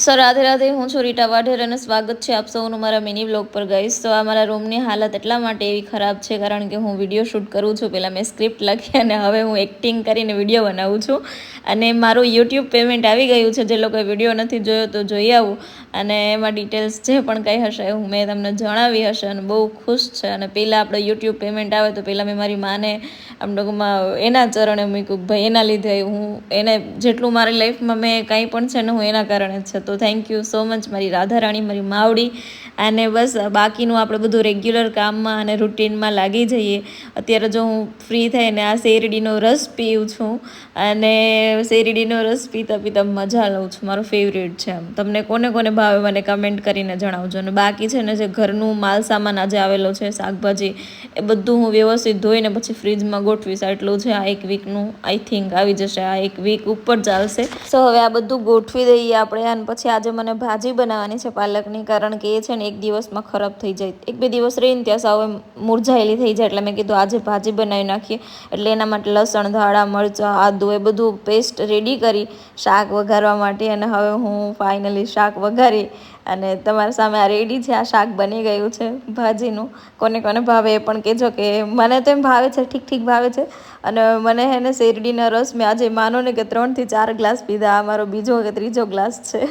Sir Radhe Radhe, હું છું રીટા વાઢેર અને સ્વાગત છે આપ સૌનું મારા મિની બ્લોગ પર ગાઈસ. તો આ મારા રૂમની હાલત એટલા માટે એવી ખરાબ છે કારણ કે હું વિડીયો શૂટ કરું છું. પહેલાં મેં સ્ક્રિપ્ટ લખી અને હવે હું એક્ટિંગ કરીને વિડીયો બનાવું છું. અને મારું યુટ્યુબ પેમેન્ટ આવી ગયું છે. જે લોકોએ વિડીયો નથી જોયો તો જોઈ આવું, અને એમાં ડિટેલ્સ જે પણ કંઈ હશે હું મેં તમને જણાવી હશે. અને બહુ ખુશ છે. અને પહેલાં આપણે યુટ્યુબ પેમેન્ટ આવે તો પહેલાં મેં મારી માને આમ ટૂંકમાં એના ચરણે મૂક્યું, ભાઈ એના લીધે હું એને જેટલું મારી લાઈફમાં મેં કાંઈ પણ છે ને હું એના કારણે જ છે. તો થેન્ક યુ સો મચ મારી રાધારાણી, મારી માવડી. અને બસ બાકીનું આપણે બધું રેગ્યુલર કામમાં અને રૂટીનમાં લાગી જઈએ. અત્યારે જો હું ફ્રી થઈને આ શેરડીનો રસ પીઉં છું, અને શેરડીનો રસ પીતા પીતા મજા લઉં છું. મારો ફેવરેટ છે. આમ તમને કોને કોને ભાવે મને કમેન્ટ કરીને જણાવજો. અને બાકી છે ને જે ઘરનું માલ સામાન આજે આવેલો છે, શાકભાજી, એ બધું હું વ્યવસ્થિત ધોઈને પછી ફ્રીજમાં ગોઠવીશ. આટલું છે. આ એક વીકનું આઈ થિંક આવી જશે. આ એક વીક ઉપર ચાલશે. સો હવે આ બધું ગોઠવી દઈએ આપણે. અને પછી આજે મને ભાજી બનાવવાની છે પાલકની, કારણ કે એ છે ને એક દિવસમાં ખરાબ થઈ જાય. એક બે દિવસ રહીને ત્યાં સાવ મુરઝાયેલી થઈ જાય. એટલે મેં કીધું આજે ભાજી બનાવી નાખીએ. એટલે એના માટે લસણ, ધાણા, મરચાં, આદુ એ બધું પેસ્ટ રેડી કરી શાક વઘારવા માટે. અને હવે હું ફાઇનલી શાક વઘારી અને તમારા સામે આ રેડી છે. આ શાક બની ગયું છે ભાજીનું. કોને કોને ભાવે એ પણ કહેજો. કે મને તો એમ ભાવે છે, ઠીક ઠીક ભાવે છે. અને મને હે ને શેરડીના રસ મેં આજે માનો ને કે 3 થી 4 ગ્લાસ પીધા. આ મારો બીજો કે ત્રીજો ગ્લાસ છે.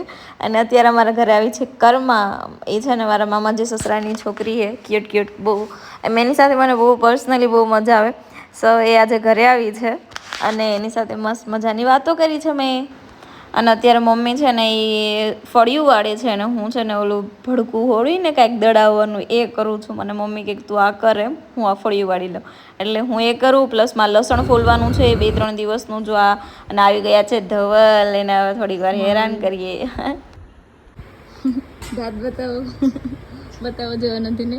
અને અત્યારે અમારા ઘરે આવી છે કર્મા. એ છે ને મારા મામાજી સસરાની છોકરી છે, ક્યુટ ક્યુટ બહુ. એમ એની સાથે મને બહુ પર્સનલી બહુ મજા આવે. સો એ આજે ઘરે આવી છે અને એની સાથે મસ્ત મજાની વાતો કરી છે મેં. અને અત્યારે મમ્મી છે ને એ ફળિયું વાળે છે, અને હું છે ને ઓલું ભડકું હોળી ને કાંઈક દળાવવાનું એ કરું છું. મને મમ્મી કે તું આ કરે, હું આ ફળિયું વાળી લઉં. એટલે હું એ કરું, પ્લસમાં લસણ ફોલવાનું છે 2-3 દિવસનું. જો આ અને આવી ગયા છે ધવલ, એને હવે થોડીક વાર હેરાન કરીએ. દાંત બતાવો, બતાવો જેવા નથી ને.